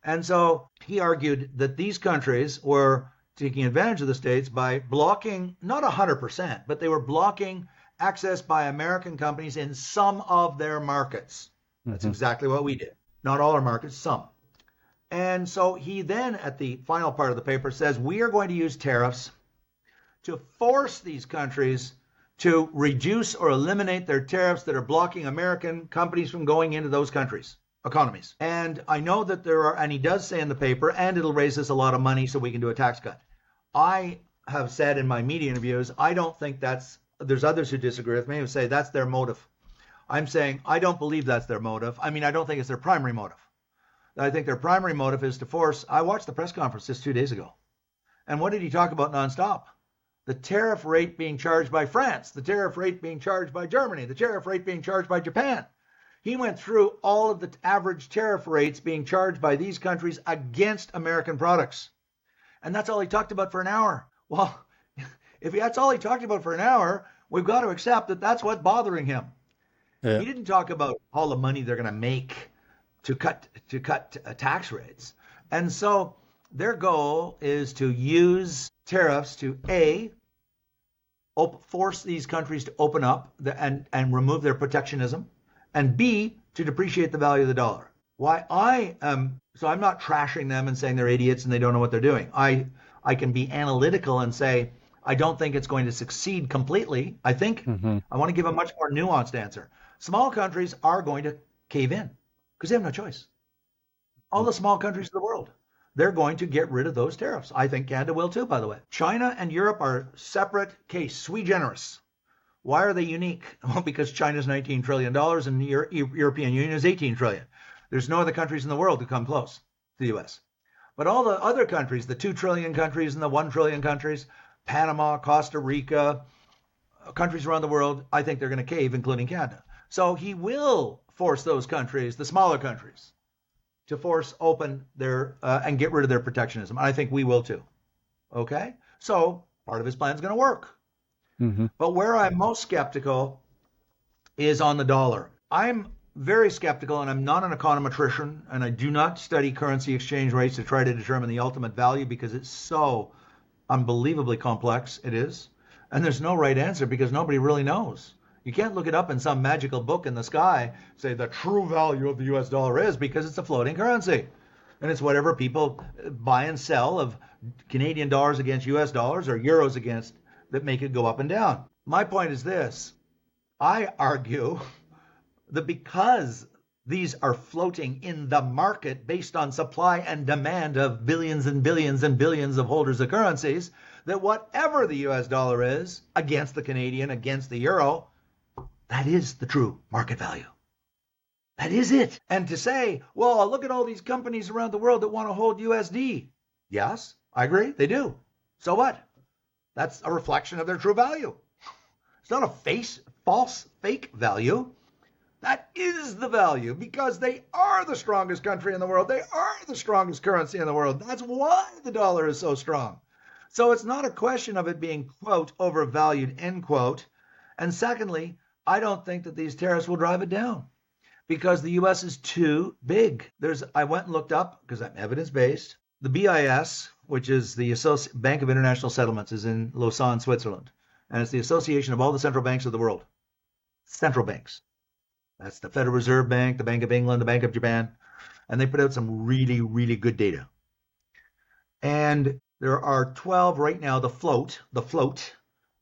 Speaker 1: And so he argued that these countries were taking advantage of the states by blocking, not 100%, but they were blocking access by American companies in some of their markets. That's exactly what we did. Not all our markets, some. And so he then, at the final part of the paper, says we are going to use tariffs to force these countries to reduce or eliminate their tariffs that are blocking American companies from going into those countries' economies. And I know that and he does say in the paper, and it'll raise us a lot of money so we can do a tax cut. I have said in my media interviews, I don't think there's others who disagree with me who say that's their motive. I'm saying I don't believe that's their motive. I mean, I don't think it's their primary motive. I think their primary motive is to force. I watched the press conference just 2 days ago. And what did he talk about nonstop? The tariff rate being charged by France, the tariff rate being charged by Germany, the tariff rate being charged by Japan. He went through all of the average tariff rates being charged by these countries against American products. And that's all he talked about for an hour. Well, if that's all he talked about for an hour, we've got to accept that that's what's bothering him. Yeah. He didn't talk about all the money they're going to make to cut tax rates. And so their goal is to use tariffs to force these countries to open up and remove their protectionism, and B, to depreciate the value of the dollar. So I'm not trashing them and saying they're idiots and they don't know what they're doing. I can be analytical and say, I don't think it's going to succeed completely. I think I want to give a much more nuanced answer. Small countries are going to cave in because they have no choice. All the small countries of the world, they're going to get rid of those tariffs. I think Canada will too, by the way. China and Europe are separate case, sui generis. Why are they unique? Well, because China's $19 trillion and the European Union is $18 trillion. There's no other countries in the world to come close to the U.S. But all the other countries, the 2 trillion countries and the 1 trillion countries, Panama, Costa Rica, countries around the world, I think they're going to cave, including Canada. So he will force those countries, the smaller countries, to force open their and get rid of their protectionism. I think we will too. Okay? So part of his plan is going to work. But where I'm most skeptical is on the dollar. I'm very skeptical, and I'm not an econometrician, and I do not study currency exchange rates to try to determine the ultimate value because it's so unbelievably complex. It is. And there's no right answer because nobody really knows. You can't look it up in some magical book in the sky, say the true value of the US dollar is, because it's a floating currency. And it's whatever people buy and sell of Canadian dollars against US dollars or euros against that make it go up and down. My point is this. I argue that because these are floating in the market based on supply and demand of billions and billions and billions of holders of currencies, that whatever the US dollar is against the Canadian, against the euro, that is the true market value. That is it. And to say, well, look at all these companies around the world that want to hold USD. Yes, I agree, they do. So what? That's a reflection of their true value. It's not a false, fake value. That is the value because they are the strongest country in the world. They are the strongest currency in the world. That's why the dollar is so strong. So it's not a question of it being, quote, overvalued, end quote. And secondly, I don't think that these tariffs will drive it down because the U.S. is too big. I went and looked up, because I'm evidence-based, the BIS, which is the Bank of International Settlements, is in Lausanne, Switzerland. And it's the association of all the central banks of the world. Central banks. That's the Federal Reserve Bank, the Bank of England, the Bank of Japan. And they put out some really, really good data. And there are 12 right now. The float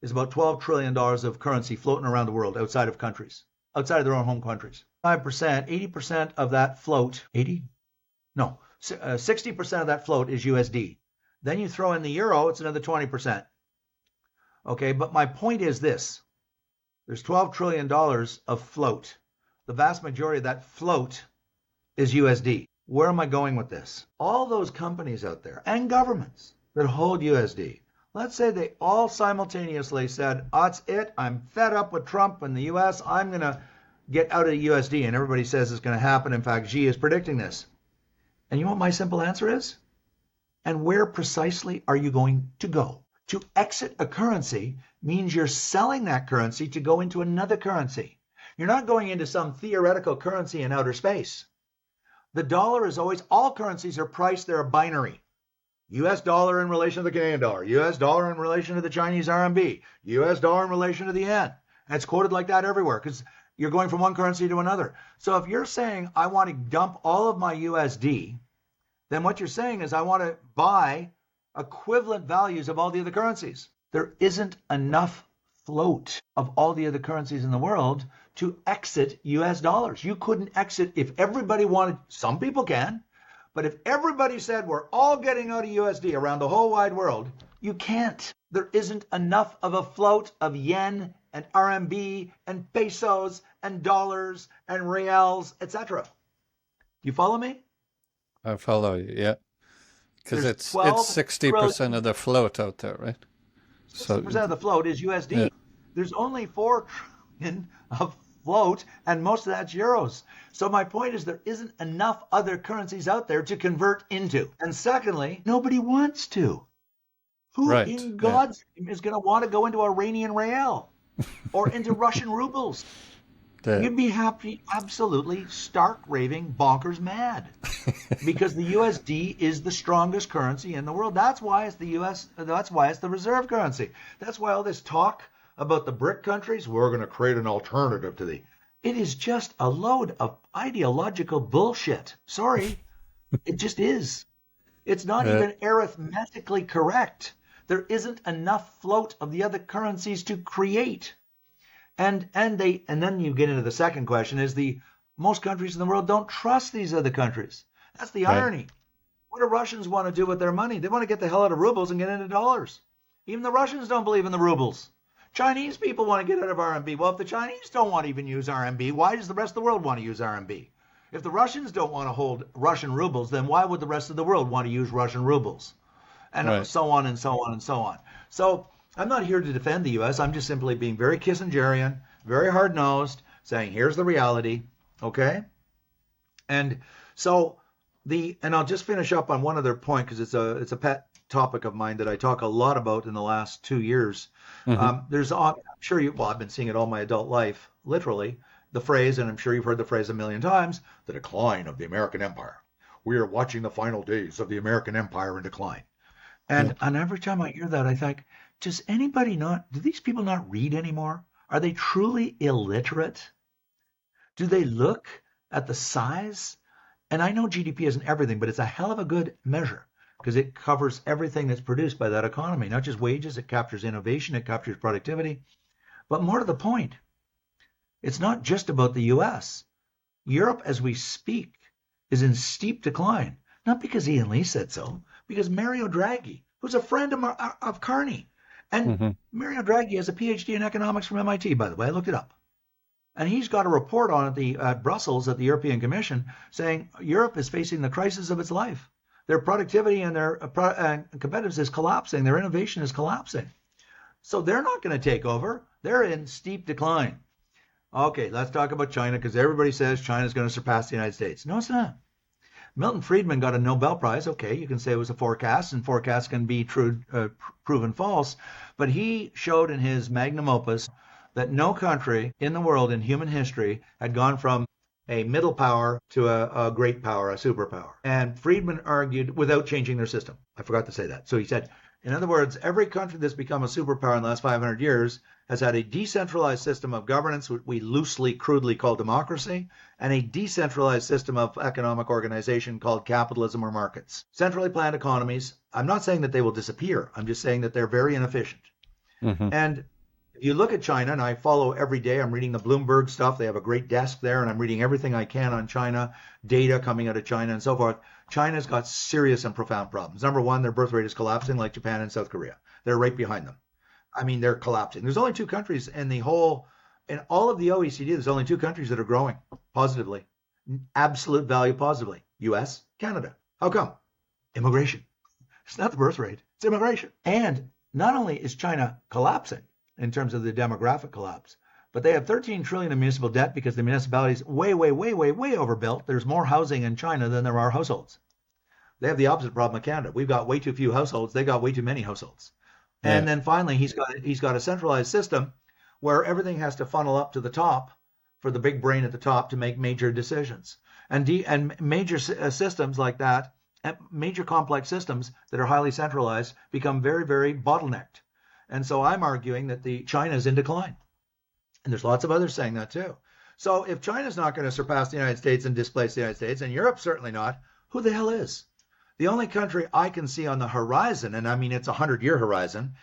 Speaker 1: is about $12 trillion of currency floating around the world outside of countries, outside of their own home countries. 80% of that float, 60% of that float is USD. Then you throw in the euro, it's another 20%. Okay, but my point is this. There's $12 trillion of float. The vast majority of that float is USD. Where am I going with this? All those companies out there and governments that hold USD, let's say they all simultaneously said, that's it, I'm fed up with Trump and the US, I'm going to get out of USD, and everybody says it's going to happen. In fact, Xi is predicting this. And you know what my simple answer is? And where precisely are you going to go? To exit a currency means you're selling that currency to go into another currency. You're not going into some theoretical currency in outer space. The dollar is always, all currencies are priced, they're a binary. US dollar in relation to the Canadian dollar, US dollar in relation to the Chinese RMB, US dollar in relation to the yen. And it's quoted like that everywhere because you're going from one currency to another. So if you're saying, I want to dump all of my USD, then what you're saying is I want to buy equivalent values of all the other currencies. There isn't enough float of all the other currencies in the world to exit US dollars. You couldn't exit if everybody wanted, some people can, but if everybody said we're all getting out of USD around the whole wide world, you can't. There isn't enough of a float of yen and RMB and pesos and dollars and reals, etc. Do you follow me?
Speaker 2: I follow you, yeah. Because it's 60% of the float out there, right?
Speaker 1: 60% of the float is USD. Yeah. There's only 4 trillion of float, and most of that's euros. So my point is there isn't enough other currencies out there to convert into. And secondly, nobody wants to. Who in God's name is going to want to go into Iranian real or into Russian rubles? You'd be happy, absolutely stark raving, bonkers mad, because the USD is the strongest currency in the world. That's why it's the US. That's why it's the reserve currency. That's why all this talk about the BRIC countries, we're going to create an alternative to the. It is just a load of ideological bullshit. Sorry, it just is. It's not even arithmetically correct. There isn't enough float of the other currencies to create. And then you get into the second question is most countries in the world don't trust these other countries. That's the irony. What do Russians want to do with their money? They want to get the hell out of rubles and get into dollars. Even the Russians don't believe in the rubles. Chinese people want to get out of RMB. Well, if the Chinese don't want to even use RMB, why does the rest of the world want to use RMB? If the Russians don't want to hold Russian rubles, then why would the rest of the world want to use Russian rubles? And so on and so on and so on. So I'm not here to defend the U.S. I'm just simply being very Kissingerian, very hard-nosed, saying, here's the reality, okay? And so and I'll just finish up on one other point because it's a pet topic of mine that I talk a lot about in the last 2 years. Mm-hmm. I'm sure I've been seeing it all my adult life, literally, the phrase, and I'm sure you've heard the phrase a million times, the decline of the American empire. We are watching the final days of the American empire in decline. And every time I hear that, I think, do these people not read anymore? Are they truly illiterate? Do they look at the size? And I know GDP isn't everything, but it's a hell of a good measure because it covers everything that's produced by that economy, not just wages. It captures innovation. It captures productivity. But more to the point, it's not just about the U.S. Europe, as we speak, is in steep decline, not because Ian Lee said so, because Mario Draghi, who's a friend of Carney, and Mario Draghi has a PhD in economics from MIT, by the way. I looked it up. And he's got a report on it at Brussels at the European Commission saying Europe is facing the crisis of its life Their productivity and their competitiveness is collapsing. Their innovation is collapsing. So they're not going to take over. They're in steep decline. Okay, let's talk about China, because everybody says China's going to surpass the United States. No, it's not. Milton Friedman got a Nobel Prize. Okay, you can say it was a forecast, and forecasts can be proven false. But he showed in his magnum opus that no country in the world in human history had gone from a middle power to a great power, a superpower. And Friedman argued without changing their system. I forgot to say that. So he said, in other words, every country that's become a superpower in the last 500 years has had a decentralized system of governance, which we loosely, crudely call democracy, and a decentralized system of economic organization called capitalism or markets. Centrally planned economies, I'm not saying that they will disappear. I'm just saying that they're very inefficient. Mm-hmm. And if you look at China, and I follow every day, I'm reading the Bloomberg stuff. They have a great desk there, and I'm reading everything I can on China, data coming out of China and so forth. China's got serious and profound problems. Number one, their birth rate is collapsing like Japan and South Korea. They're right behind them. I mean, they're collapsing. There's only two countries in all of the OECD, there's only two countries that are growing positively, absolute value positively, US, Canada. How come? Immigration. It's not the birth rate, it's immigration. And not only is China collapsing in terms of the demographic collapse, but they have 13 trillion in municipal debt because the municipalities way overbuilt. There's more housing in China than there are households. They have the opposite problem in Canada. We've got way too few households. They got way too many households. Yeah. And then finally, he's got a centralized system where everything has to funnel up to the top for the big brain at the top to make major decisions. And major systems like that, major complex systems that are highly centralized become very, very bottlenecked. And so I'm arguing that China is in decline. And there's lots of others saying that too. So if China's not going to surpass the United States and displace the United States, and Europe certainly not, who the hell is? The only country I can see on the horizon, and I mean it's a 100-year horizon,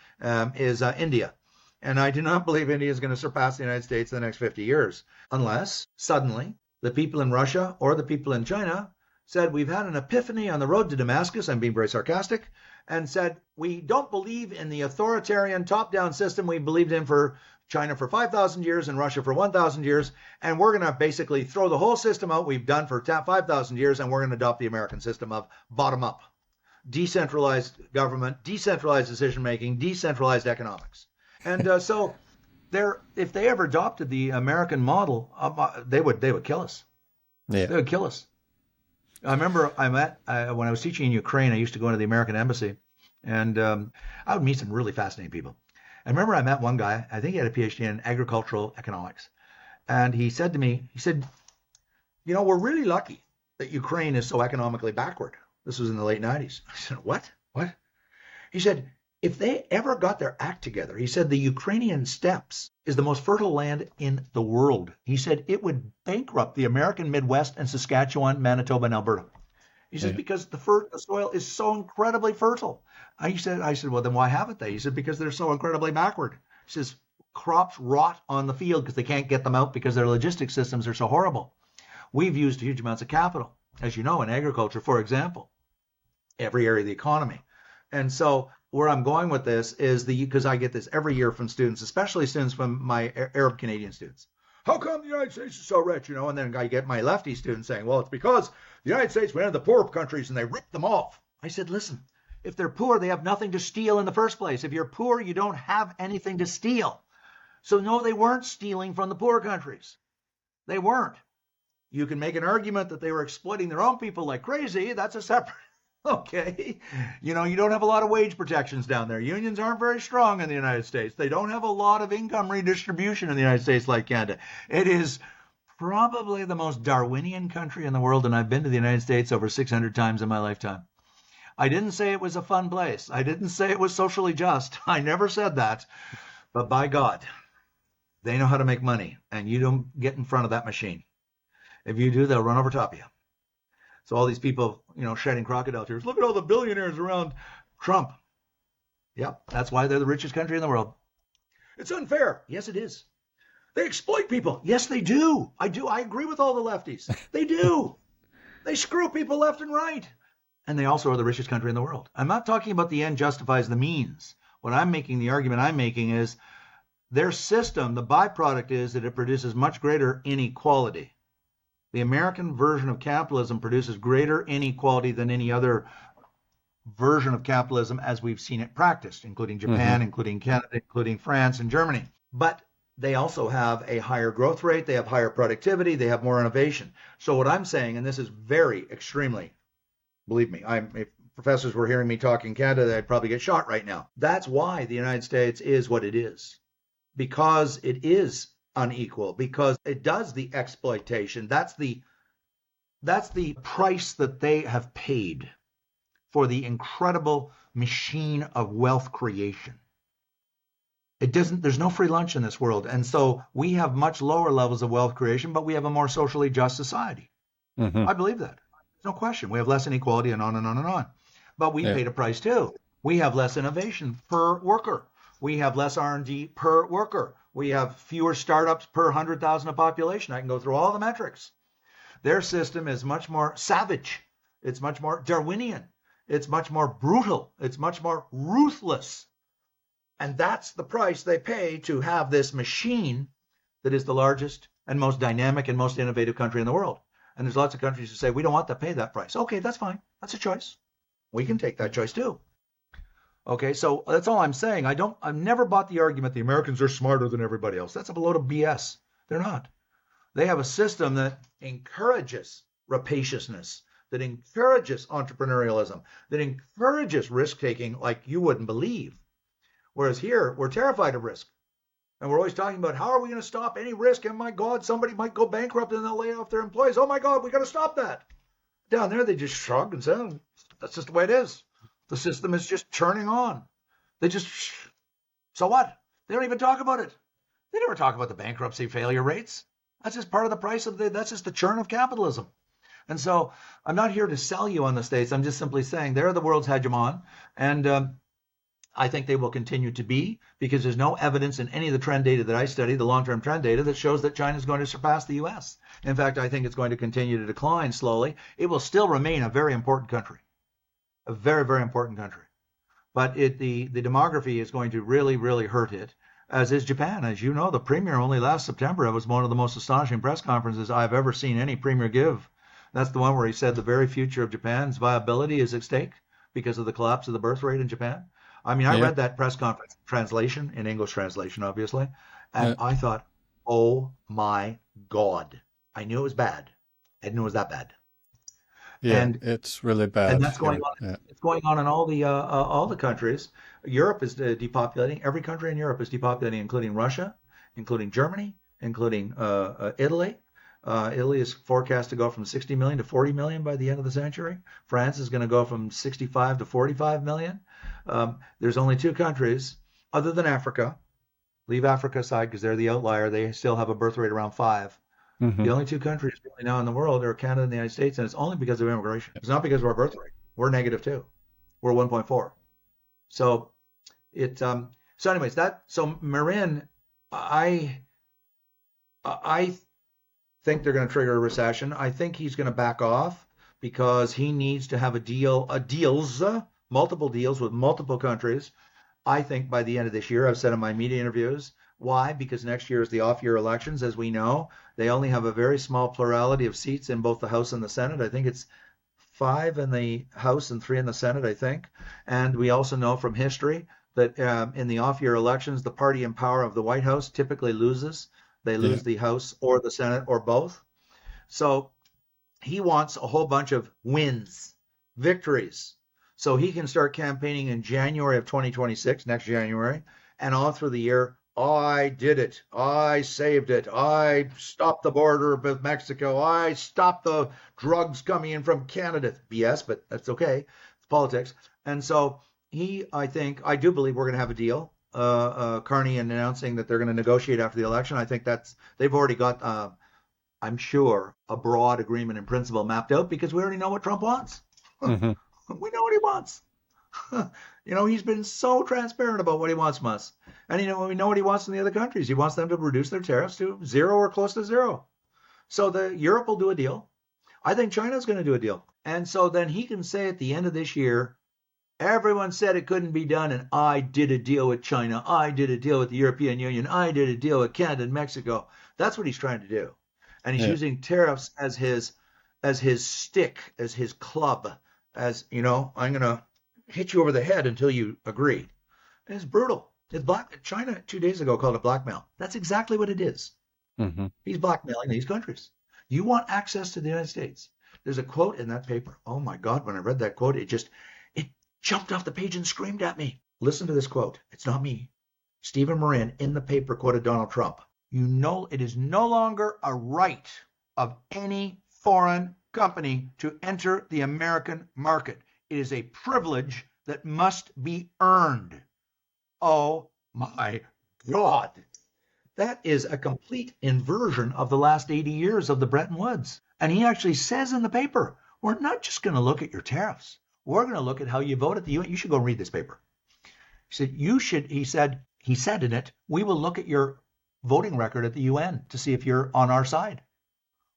Speaker 1: is India. And I do not believe India is going to surpass the United States in the next 50 years, unless suddenly the people in Russia or the people in China said, we've had an epiphany on the road to Damascus, I'm being very sarcastic, and said, we don't believe in the authoritarian top-down system we believed in for China for 5,000 years and Russia for 1,000 years, and we're going to basically throw the whole system out we've done for 5,000 years, and we're going to adopt the American system of bottom-up, decentralized government, decentralized decision-making, decentralized economics. And so if they ever adopted the American model, they would kill us. Yeah. They would kill us. I remember when I was teaching in Ukraine, I used to go into the American embassy, and I would meet some really fascinating people. I remember I met one guy, I think he had a PhD in agricultural economics. And he said to me, we're really lucky that Ukraine is so economically backward. This was in the late 90s. I said, what? He said, if they ever got their act together, he said, the Ukrainian steppes is the most fertile land in the world. He said it would bankrupt the American Midwest and Saskatchewan, Manitoba, and Alberta. He says, because the soil is so incredibly fertile. I said, well, then why haven't they? He said, because they're so incredibly backward. He says, crops rot on the field because they can't get them out because their logistics systems are so horrible. We've used huge amounts of capital, as you know, in agriculture, for example, every area of the economy. And so where I'm going with this is because I get this every year from students, especially students from my Arab Canadian students. How come the United States is so rich, And then I get my lefty students saying, well, it's because the United States went into the poor countries and they ripped them off. I said, listen, if they're poor, they have nothing to steal in the first place. If you're poor, you don't have anything to steal. So no, they weren't stealing from the poor countries. They weren't. You can make an argument that they were exploiting their own people like crazy. That's a separate. Okay. You don't have a lot of wage protections down there. Unions aren't very strong in the United States. They don't have a lot of income redistribution in the United States like Canada. It is probably the most Darwinian country in the world, and I've been to the United States over 600 times in my lifetime. I didn't say it was a fun place. I didn't say it was socially just. I never said that. But by God, they know how to make money, and you don't get in front of that machine. If you do, they'll run over top of you. So all these people, shedding crocodile tears. Look at all the billionaires around Trump. Yep, that's why they're the richest country in the world. It's unfair. Yes, it is. They exploit people. Yes, they do. I do. I agree with all the lefties. They do. They screw people left and right. And they also are the richest country in the world. I'm not talking about the end justifies the means. The argument I'm making is their system, the byproduct is that it produces much greater inequality. The American version of capitalism produces greater inequality than any other version of capitalism as we've seen it practiced, including Japan, including Canada, including France and Germany. But they also have a higher growth rate, they have higher productivity, they have more innovation. So what I'm saying, and this is very extremely, believe me, if professors were hearing me talk in Canada, they'd probably get shot right now. That's why the United States is what it is, because it is unequal, because it does the exploitation. That's the price that they have paid for the incredible machine of wealth creation. There's no free lunch in this world. And so we have much lower levels of wealth creation, but we have a more socially just society. I believe that. There's no question. We have less inequality and on and on and on. But we paid a price too. We have less innovation per worker. We have less R&D per worker. We have fewer startups per 100,000 of population. I can go through all the metrics. Their system is much more savage. It's much more Darwinian. It's much more brutal. It's much more ruthless. And that's the price they pay to have this machine that is the largest and most dynamic and most innovative country in the world. And there's lots of countries who say, we don't want to pay that price. Okay, that's fine. That's a choice. We can take that choice too. Okay, so that's all I'm saying. I've never bought the argument the Americans are smarter than everybody else. That's a load of BS. They're not. They have a system that encourages rapaciousness, that encourages entrepreneurialism, that encourages risk-taking like you wouldn't believe. Whereas here, we're terrified of risk. And we're always talking about how are we going to stop any risk? And my God, somebody might go bankrupt and they'll lay off their employees. Oh my God, we got to stop that. Down there, they just shrug and say, oh, that's just the way it is. The system is just churning on. So what? They don't even talk about it. They never talk about the bankruptcy failure rates. That's just part of the price that's just the churn of capitalism. And so I'm not here to sell you on the States. I'm just simply saying they're the world's hegemon. And I think they will continue to be, because there's no evidence in any of the trend data that I study, the long-term trend data, that shows that China is going to surpass the U.S. In fact, I think it's going to continue to decline slowly. It will still remain a very important country, a very, very important country. But the demography is going to really, really hurt it, as is Japan. As you know, the premier only last September, it was one of the most astonishing press conferences I've ever seen any premier give. That's the one where he said the very future of Japan's viability is at stake because of the collapse of the birth rate in Japan. I mean, I read that press conference translation, in English translation, obviously, and I thought, oh my God. I knew it was bad. I didn't know it was that bad.
Speaker 2: Yeah, and it's really bad.
Speaker 1: And that's going on. Yeah. It's going on in all the countries. Europe is depopulating. Every country in Europe is depopulating, including Russia, including Germany, including Italy. Italy is forecast to go from 60 million to 40 million by the end of the century. France is going to go from 65 to 45 million. There's only two countries other than Africa. Leave Africa aside because they're the outlier. They still have a birth rate around 5. The only two countries really now in the world are Canada and the United States, and it's only because of immigration. It's not because of our birth rate. We're negative too. We're 1.4. So anyways, so Marin, I think they're going to trigger a recession. I think he's going to back off because he needs to have multiple deals with multiple countries. I think by the end of this year, I've said in my media interviews. Why? Because next year is the off-year elections, as we know. They only have a very small plurality of seats in both the House and the Senate. I think it's 5 in the House and 3 in the Senate, I think. And we also know from history that in the off-year elections, the party in power of the White House typically loses. They lose the House or the Senate or both. So he wants a whole bunch of wins, victories, so he can start campaigning in January of 2026, next January, and all through the year. I did it. I saved it. I stopped the border with Mexico. I stopped the drugs coming in from Canada. BS, but that's okay. It's politics. And so I do believe we're going to have a deal. Carney announcing that they're going to negotiate after the election. I think they've already got, I'm sure, a broad agreement in principle mapped out because we already know what Trump wants. Mm-hmm. We know what he wants. He's been so transparent about what he wants from us. And, we know what he wants from the other countries. He wants them to reduce their tariffs to 0 or close to 0. So Europe will do a deal. I think China's going to do a deal. And so then he can say at the end of this year, everyone said it couldn't be done, and I did a deal with China. I did a deal with the European Union. I did a deal with Canada and Mexico. That's what he's trying to do. And he's using tariffs as his stick, as his club, as, I'm going to hit you over the head until you agree. And it's brutal. It's black. China 2 days ago called it blackmail. That's exactly what it is.
Speaker 2: Mm-hmm.
Speaker 1: He's blackmailing these countries. You want access to the United States. There's a quote in that paper. Oh my God, when I read that quote, it jumped off the page and screamed at me. Listen to this quote. It's not me. Stephen Morin in the paper quoted Donald Trump. You know, it is no longer a right of any foreign company to enter the American market. It is a privilege that must be earned. Oh my God. That is a complete inversion of the last 80 years of the Bretton Woods. And he actually says in the paper, we're not just going to look at your tariffs. We're going to look at how you vote at the UN. You should go read this paper. He said in it, we will look at your voting record at the UN to see if you're on our side.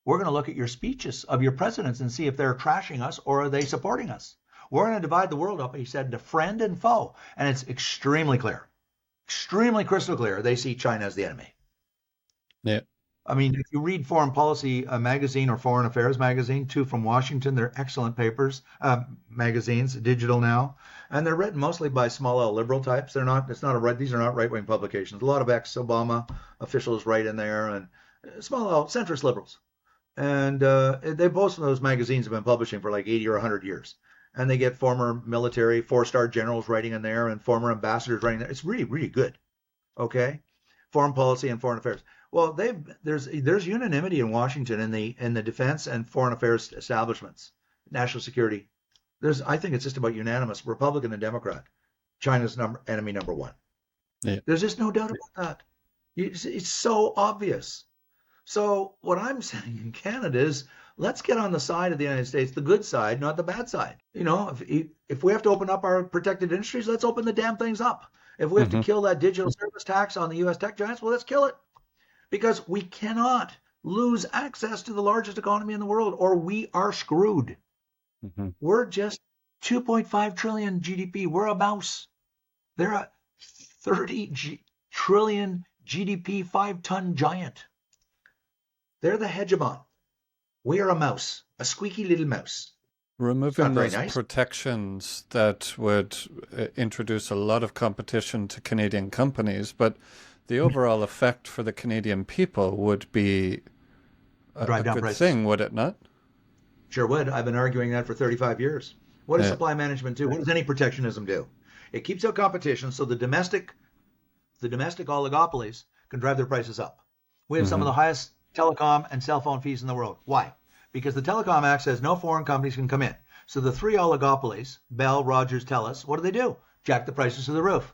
Speaker 1: We're going to look at your speeches of your presidents and see if they're trashing us or are they supporting us. We're going to divide the world up, he said, into friend and foe. And it's extremely clear, extremely crystal clear. They see China as the enemy.
Speaker 2: Yeah.
Speaker 1: I mean, if you read Foreign Policy magazine or Foreign Affairs magazine, two from Washington, they're excellent papers, magazines, digital now, and they're written mostly by small L liberal types. These are not right-wing publications. A lot of ex-Obama officials write in there, and small L centrist liberals. And both of those magazines have been publishing for like 80 or 100 years. And they get former military 4-star generals writing in there and former ambassadors writing there. It's really, really good. Okay? Foreign Policy and Foreign Affairs. Well, there's unanimity in Washington in the defense and foreign affairs establishments, national security. I think it's just about unanimous, Republican and Democrat. China's enemy number one.
Speaker 2: Yeah.
Speaker 1: There's just no doubt about that. It's so obvious. So what I'm saying in Canada is, let's get on the side of the United States, the good side, not the bad side. You know, if we have to open up our protected industries, let's open the damn things up. If we have to kill that digital service tax on the U.S. tech giants, well, let's kill it. Because we cannot lose access to the largest economy in the world, or we are screwed. Mm-hmm. We're just 2.5 trillion GDP. We're a mouse. They're a 30 trillion GDP 5-ton giant. They're the hegemon. We are a mouse, a squeaky little mouse.
Speaker 2: Removing those protections that would introduce a lot of competition to Canadian companies, but the overall effect for the Canadian people would be a good prices. Thing, would it not?
Speaker 1: Sure would. I've been arguing that for 35 years. What does supply management do? What does any protectionism do? It keeps out competition so the domestic oligopolies can drive their prices up. We have some of the highest telecom and cell phone fees in the world. Why? Because the Telecom Act says no foreign companies can come in. So the three oligopolies, Bell, Rogers, TELUS, what do? Jack the prices to the roof.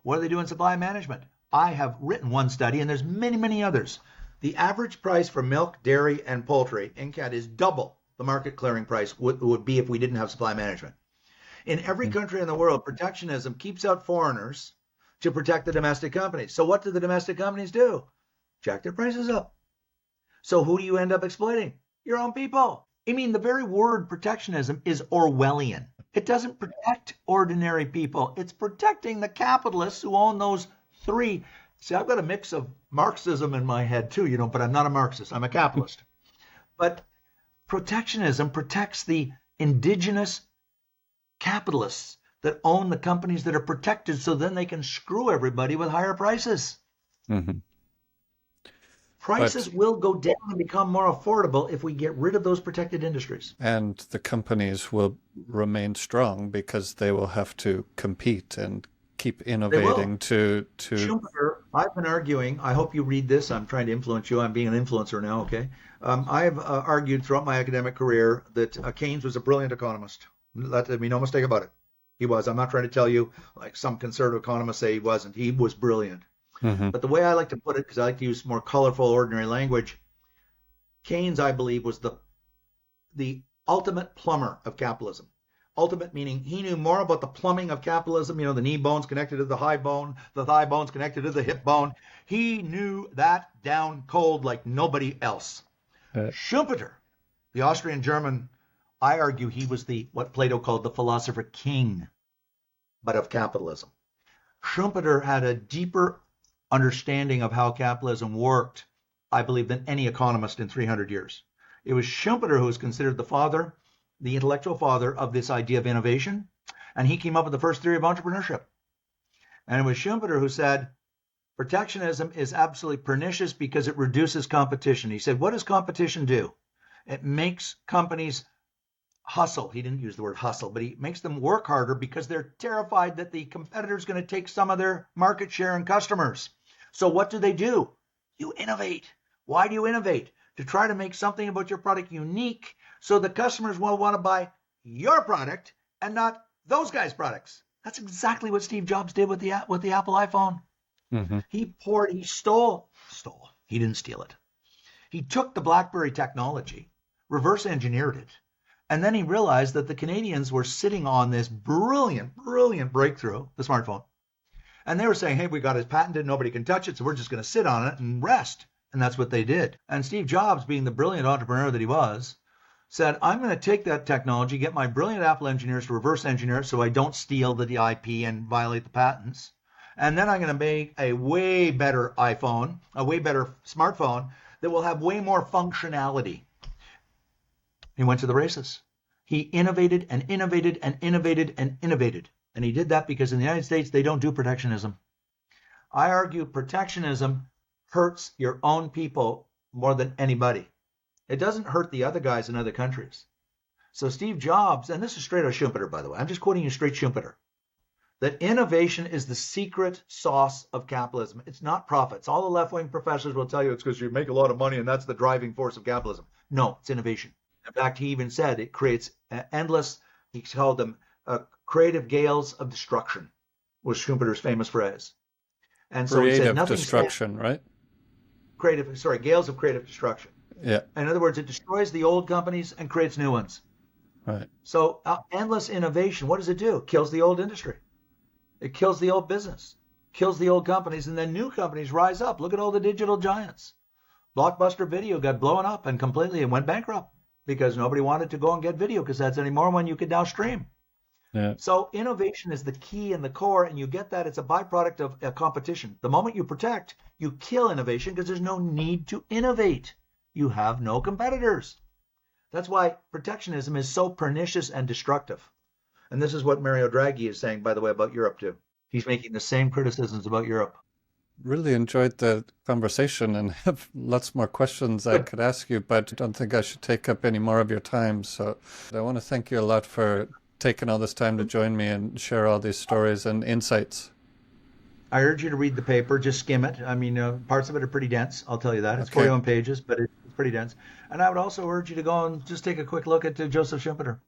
Speaker 1: What do they do in supply management? I have written one study, and there's many, many others. The average price for milk, dairy, and poultry in Canada is double the market clearing price would be if we didn't have supply management. In every country in the world, protectionism keeps out foreigners to protect the domestic companies. So what do the domestic companies do? Jack their prices up. So who do you end up exploiting? Your own people. I mean, the very word protectionism is Orwellian. It doesn't protect ordinary people. It's protecting the capitalists who own those three. See, I've got a mix of Marxism in my head too, but I'm not a Marxist. I'm a capitalist. But protectionism protects the indigenous capitalists that own the companies that are protected, so then they can screw everybody with higher prices. Mm-hmm. Prices will go down and become more affordable if we get rid of those protected industries.
Speaker 2: And the companies will remain strong because they will have to compete and keep innovating to
Speaker 1: Schumpeter, I've been arguing, I hope you read this, I'm trying to influence you, I'm being an influencer now, okay? I've argued throughout my academic career that Keynes was a brilliant economist. Let there be no mistake about it. He was. I'm not trying to tell you like some conservative economists say he wasn't. He was brilliant. Mm-hmm. But the way I like to put it, because I like to use more colorful, ordinary language, Keynes, I believe, was the ultimate plumber of capitalism. Ultimate meaning he knew more about the plumbing of capitalism, the knee bones connected to the high bone, the thigh bones connected to the hip bone. He knew that down cold like nobody else. Schumpeter, the Austrian-German, I argue he was what Plato called the philosopher king, but of capitalism. Schumpeter had a deeper understanding of how capitalism worked, I believe, than any economist in 300 years. It was Schumpeter who was considered the intellectual father of this idea of innovation. And he came up with the first theory of entrepreneurship. And it was Schumpeter who said, protectionism is absolutely pernicious because it reduces competition. He said, what does competition do? It makes companies hustle. He didn't use the word hustle, but he makes them work harder because they're terrified that the competitor is going to take some of their market share and customers. So what do? You innovate. Why do you innovate? To try to make something about your product unique so the customers will want to buy your product and not those guys' products. That's exactly what Steve Jobs did with the Apple iPhone.
Speaker 2: Mm-hmm.
Speaker 1: He stole. He didn't steal it. He took the BlackBerry technology, reverse engineered it, and then he realized that the Canadians were sitting on this brilliant breakthrough, the smartphone. And they were saying, hey, we got it patented, nobody can touch it, so we're just going to sit on it and rest. And that's what they did. And Steve Jobs, being the brilliant entrepreneur that he was, said, I'm going to take that technology, get my brilliant Apple engineers to reverse engineer it so I don't steal the IP and violate the patents. And then I'm going to make a way better iPhone, a way better smartphone that will have way more functionality. He went to the races. He innovated and innovated and innovated and innovated. And he did that because in the United States, they don't do protectionism. I argue protectionism hurts your own people more than anybody. It doesn't hurt the other guys in other countries. So Steve Jobs, and this is straight out of Schumpeter, by the way. I'm just quoting you straight Schumpeter. That innovation is the secret sauce of capitalism. It's not profits. All the left-wing professors will tell you it's because you make a lot of money and that's the driving force of capitalism. No, it's innovation. In fact, he even said it creates endless, he called them creative gales of destruction, was Schumpeter's famous phrase. And so he said nothing
Speaker 2: destruction, right?
Speaker 1: Gales of creative destruction.
Speaker 2: Yeah.
Speaker 1: In other words, it destroys the old companies and creates new ones.
Speaker 2: Right.
Speaker 1: So endless innovation, what does it do? It kills the old industry. It kills the old business, kills the old companies, and then new companies rise up. Look at all the digital giants. Blockbuster Video got blown up and completely went bankrupt because nobody wanted to go and get video cassettes anymore when you could now stream.
Speaker 2: Yeah.
Speaker 1: So innovation is the key and the core, and you get that. It's a byproduct of a competition. The moment you protect, you kill innovation because there's no need to innovate. You have no competitors. That's why protectionism is so pernicious and destructive. And this is what Mario Draghi is saying, by the way, about Europe, too. He's making the same criticisms about Europe.
Speaker 2: Really enjoyed the conversation and have lots more questions I could ask you, but I don't think I should take up any more of your time. So I want to thank you a lot for taking all this time to join me and share all these stories and insights.
Speaker 1: I urge you to read the paper. Just skim it. I mean, parts of it are pretty dense. I'll tell you that. It's 41 pages, but it's pretty dense. And I would also urge you to go and just take a quick look at Joseph Schumpeter.